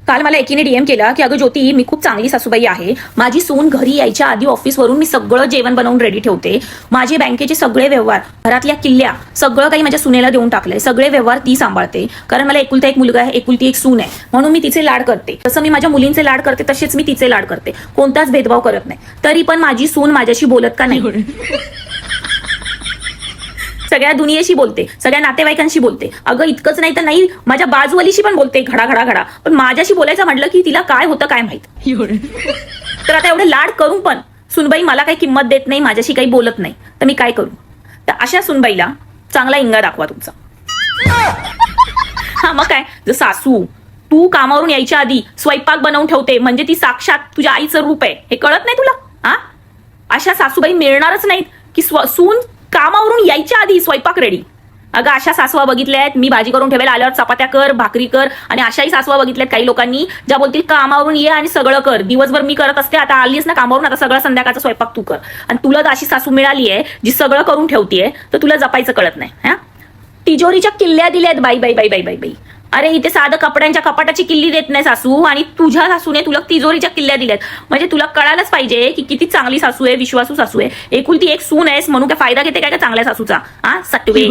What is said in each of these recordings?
काल मला एकीने डीएम केला की अगं ज्योती, मी खूप चांगली सासूबाई आहे. माझी सून घरी यायच्या आधी ऑफिसवरून मी सगळं जेवण बनवून रेडी ठेवते. माझे बँकेचे सगळे व्यवहार, घरातल्या किल्ल्या, सगळं काही माझ्या सुनेला देऊन टाकलंय. सगळे व्यवहार ती सांभाळते. कारण मला एकुलता एक मुलगा आहे, एकुलती एक सून आहे, म्हणून मी तिचे लाड करते. तसं मी माझ्या मुलींचे लाड करते, तसेच मी तिचे लाड करते. कोणताच भेदभाव करत नाही. तरी पण माझी सून माझ्याशी बोलत का नाही? सगळ्या दुनियेशी बोलते, सगळ्या नातेवाईकांशी बोलते. अगं इतकंच नाही तर नाही, माझ्या बाजूवालीशी पण बोलते घडा घडा घडा. पण माझ्याशी बोलायचं म्हटलं की तिला काय होतं काय माहित. तर आता एवढे लाड करून पण सुनबाई मला काही किंमत देत नाही, माझ्याशी काही बोलत नाही. तर मी काय करू? तर अशा सुनबाईला चांगला इंगा दाखवा तुमचा. हा मग काय, जर सासू तू कामावरून यायच्या आधी स्वयंपाक बनवून ठेवते म्हणजे ती साक्षात तुझ्या आईचं रूप आहे, हे कळत नाही तुला? हा, अशा सासूबाई मिळणारच नाहीत की सून कामावरून यायच्या आधी स्वयंपाक रेडी. अगं अशा सासवा बघितल्या आहेत मी, भाजी करून ठेवायला आल्यावर चपात्या कर, भाकरी कर. आणि अशाही सासवा बघितल्यात काही लोकांनी ज्या बोलतील कामावरून ये आणि सगळं कर. दिवसभर मी करत असते, आता आलीस ना कामावरून, आता सगळं संध्याकाळचा स्वयंपाक तू कर. आणि तुला जर अशी सासू मिळाली आहे जी सगळं करून ठेवतीये, तर तुला जपायचं कळत नाही. हा, तिजोरीच्या किल्ल्या दिल्यात बाई बाई बाई बाई बाई बाई. अरे इथे साधं कपड्यांच्या कपाटाची किल्ली देत नाही सासू, आणि तुझ्या सासूने तुला तिजोरीच्या किल्ल्या दिल्यात. म्हणजे तुला कळायलाच पाहिजे की किती चांगली सासू आहे, विश्वासू सासू आहे. एकुलती एक सून आहेस म्हणून काय फायदा घेते काय का चांगल्या सासूचा? हा सटवे.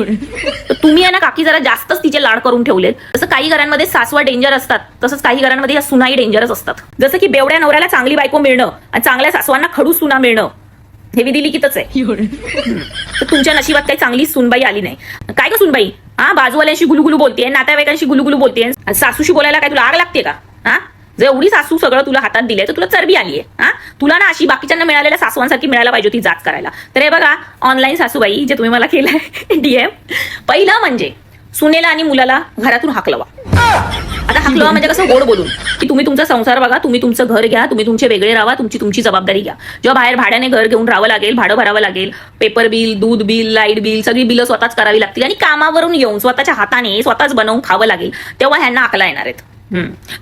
तर तुम्ही आहे ना काकी जरा जास्तच तिचे लाड करून ठेवलेत. जसं काही घरांमध्ये सासवा डेंजर असतात, तसंच काही घरांमध्ये या सुनाही डेंजरच असतात. जसं की बेवड्या नवऱ्याला चांगली बायको मिळणं आणि चांगल्या सासवांना खडूस सुना मिळणं, हे विधिलिखितच आहे. तर तुमच्या नशिबात काही चांगली सुनबाई आली नाही. काय का सुनबाई, हा बाजूवाल्यांशी गुलुगुलू बोलतेय, नातेवाईकांशी गुलुगुलू बोलतेय, सासूशी बोलायला काय तुला आग लागते का? हा, जर एवढी सासू सगळं तुला हातात दिले तर तुला चरबी आलीये. हा, तुला ना अशी बाकीच्यांना मिळालेल्या सासवांसारखी मिळायला पाहिजे होती जाच करायला. तर हे बघा ऑनलाईन सासूबाई जे तुम्ही मला केलंय डीएम, पहिलं म्हणजे सुनेला आणि मुलाला घरातून हाकलवा. आता हाकलवा म्हणजे कसं, गोड बोलून की तुम्ही तुमचा संसार बघा, तुम्ही तुमचं घर घ्या, तुम्ही तुमचे वेगळे राहा, तुमची जबाबदारी घ्या. जेव्हा बाहेर भाड्याने घर घेऊन राहावं लागेल, भाडं भरावं लागेल, पेपर बिल, दूध बिल, लाईट बिल, सगळी बिलं स्वतःच करावी लागतील, आणि कामावरून येऊन स्वतःच्या हाताने स्वतःच बनवून खावं लागेल, तेव्हा ह्यांना आकला येणार आहेत.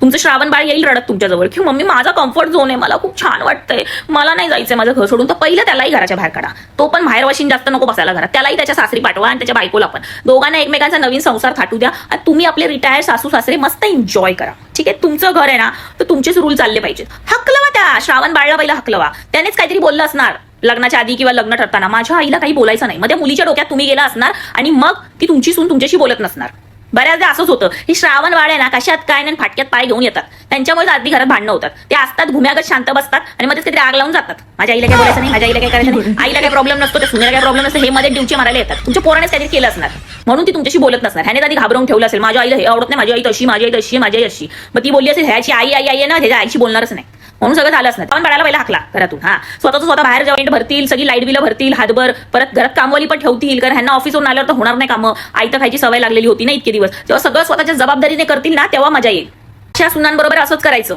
तुमचं श्रावण बाळ येईल रडत तुमच्याजवळ की मम्मी माझा कम्फर्ट झोन आहे, मला खूप छान वाटतंय, मला नाही जायचंय माझं घर सोडून. तर पहिलं त्यालाही घराच्या बाहेर काढा. तो पण बाहेर वाशीन जास्त नको बसायला घरात, त्यालाही त्याच्या सासरी पाठवा आणि त्याच्या बायकोला पण. दोघांना एकमेकांचा नवीन संसार थाटू द्या आणि तुम्ही आपले रिटायर्ड सासू सासरे मस्त एन्जॉय करा. ठीक आहे, तुमचं घर आहे ना, तर तुमचेच रूल चालले पाहिजेत. हकलवा त्या श्रावण बाळला, पहिला हकलवा. त्यानेच काहीतरी बोललं असणार लग्नाच्या आधी किंवा लग्न ठरताना, माझ्या आईला काही बोलायचं नाही. मग त्या मुलीच्या डोक्यात तुम्ही गेला असणार आणि मग ती तुमची सून तुमच्याशी बोलत नसणार. बऱ्याचदा असंच होतं. ही श्रावण बाळ आहे ना, कशात काय नाही फाटक्यात पाय घेऊन येतात. त्यांच्यामुळे आधी घरात भांडणं होतात. ते असतात घुम्यागत शांत बसतात आणि मध्येच काहीतरी आग लावून जातात. माझ्या आईला काय बोलायचं नाही, माझ्या आईला काय करायचं नाही, आईला काय प्रॉब्लेम नसतो, त्या सुनेला काय प्रॉब्लेम नसतो, हे मध्ये ड्यूची मारायला येतात. तुमच्या पोरानेच काहीतरी केलं असणार म्हणून ती तुमच्याशी बोलत नसणार. ह्याने आधी घाबरवून ठेवलं असेल, माझ्या आईला हे आवडत नाही, माझी आई तशी, माझी आई तशी, माझी आई अशी. मग ती बोलली असेल ह्याची आई आई आहे ना, ह्याच्या आईशी बोलणारच नाही, म्हणून सगळं झालं असणार. पण बाळाला पहिला हाकला घरातून. हा, स्वतः बाहेर जॉईंट भरतील, सगळी लाईट बिलं भरतील हातभर, परत घरात कामवाली पण ठेवतील, कारण ह्यांना ऑफिसवरून आल्यावर तर होणार नाही कामं. आई तर खायची सवय लागलेली होती ना इतके दिवस. जेव्हा सगळं स्वतःच्या जबाबदारीने करतील ना, तेव्हा मजा येईल. अशा सुनांबरोबर असंच करायचं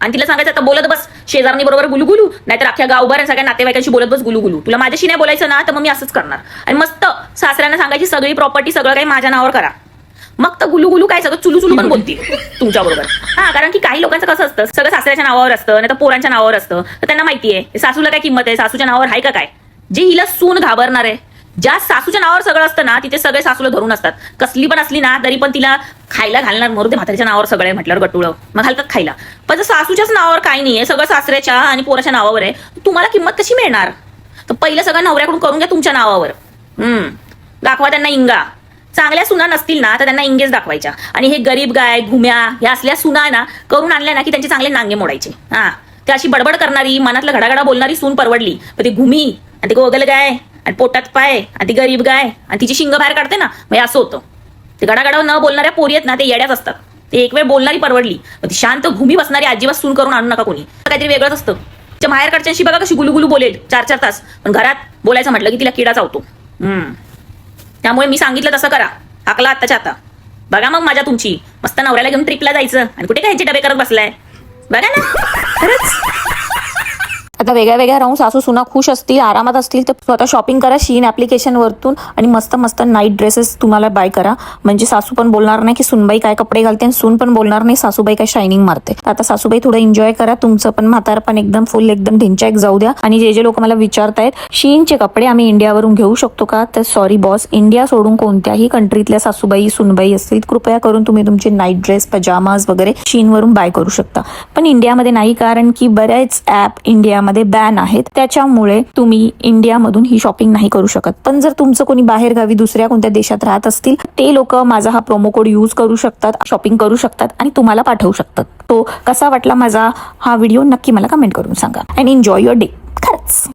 आणि तिला सांगायचं आता बोलत बस शेजारणी बरोबर गुलुगुलू, नाहीतर अख्ख्या गावभर सगळ्या नातेवाईकांशी बोलत बस गुलुगुलू. तुला माझ्याशी नाही बोलायचं ना, तर मग मी असंच करणार. आणि मस्त सासऱ्यांना सांगायची सगळी प्रॉपर्टी सगळं काही माझ्या नावावर करा. मग तर गुलुगुलू काय सगळं चुलू पण बोलतील तुमच्या बरोबर. हा, कारण की काही लोकांचं कसं असतं, सगळं सासऱ्याच्या नावावर असतं, नाही तर पोरांच्या नावावर असतं. तर त्यांना माहितीये सासूला काय किंमत आहे, सासूच्या नावावर आहे का काय. जे हिला सून घाबरणार आहे, ज्या सासूच्या नावावर सगळं असतं ना, तिथे सगळे सासूला धरून असतात. कसली पण असली ना तरी पण तिला खायला घालणार, मरू दे म्हातारीच्या नावावर सगळं म्हटल्यावर गटुळं मग घालतात खायला. पण जर सासूच्याच नावावर काही नाहीये, सगळं सासऱ्याच्या आणि पोराच्या नावावर आहे, तुम्हाला किंमत कशी मिळणार? तर पहिलं सगळं नवऱ्याकडून करून घ्या तुमच्या नावावर. दाखवा त्यांना इंगा. चांगल्या सुना नसतील ना तर त्यांना इंगेज दाखवायच्या. आणि हे गरीब गाय घुम्या ह्या असल्या सुना ना करून आणल्या ना की त्यांचे चांगले नांगे मोडायचे. हा, ते अशी बडबड करणारी, मनातलं घडाघडा बोलणारी सून परवडली. पण ती घुमी आणि ती गोगल गाय आणि पोटात पाय आणि ती गरीब गाय आणि तिची शिंग बाहेर काढते ना, मग असं होतं. ते घडाघडा न बोलणाऱ्या पोरी आहेत ना, ते येड्याच असतात. ते एक वेळ बोलणारी परवडली, ती शांत घुमी बसणारी अजिबात सून करून आणू नका कोणी. काहीतरी वेगळंच असतं. त्या माहेरकडच्यांशी बघा कशी गुलुगुलू बोलेल 4-4 तास, पण घरात बोलायचं म्हटलं की तिला किडा चावतो. त्यामुळे मी सांगितलं तसं करा. हाकला आत्ताच्या आता. बघा मग माझ्या तुमची मस्त नवऱ्याला घेऊन ट्रिपला जायचं आणि कुठे काय ह्याचे डबे करत बसलाय बघा ना खरंच. आता वेगळ्या वेगळ्या राहून सासू सुना खुश असतील, आरामात असतील, तर स्वतः शॉपिंग करा शीन ॲप्लिकेशनवरतून आणि मस्त मस्त नाईट ड्रेसेस तुम्हाला बाय करा. म्हणजे सासू पण बोलणार नाही की सुनबाई काय कपडे घालते आणि सून पण बोलणार नाही सासूबाई काय शायनिंग मारते. तर आता सासूबाई थोडं एन्जॉय करा. तुमचं पण म्हातार पण एकदम फुल एकदम ढिंचॅक जाऊ द्या. आणि जे लोक मला विचारतायत शीनचे कपडे आम्ही इंडियावरून घेऊ शकतो का, तर सॉरी बॉस, इंडिया सोडून कोणत्याही कंट्रीतल्या सासूबाई सुनबाई असतील कृपया करून तुम्ही तुमचे नाईट ड्रेस पजामाज वगैरे शीनवरून बाय करू शकता. पण इंडियामध्ये नाही, कारण की बरेच ॲप इंडियामध्ये बॅन आहेत. त्याच्यामुळे तुम्ही इंडियामधून ही शॉपिंग नाही करू शकत. पण जर तुमचं कोणी बाहेर गावी दुसऱ्या कोणत्या देशात राहत असतील ते लोक माझा हा प्रोमो कोड यूज करू शकतात, शॉपिंग करू शकतात आणि तुम्हाला पाठवू शकतात. तो कसा वाटला माझा हा व्हिडिओ नक्की मला कमेंट करून सांगा. And enjoy your day. खरंच.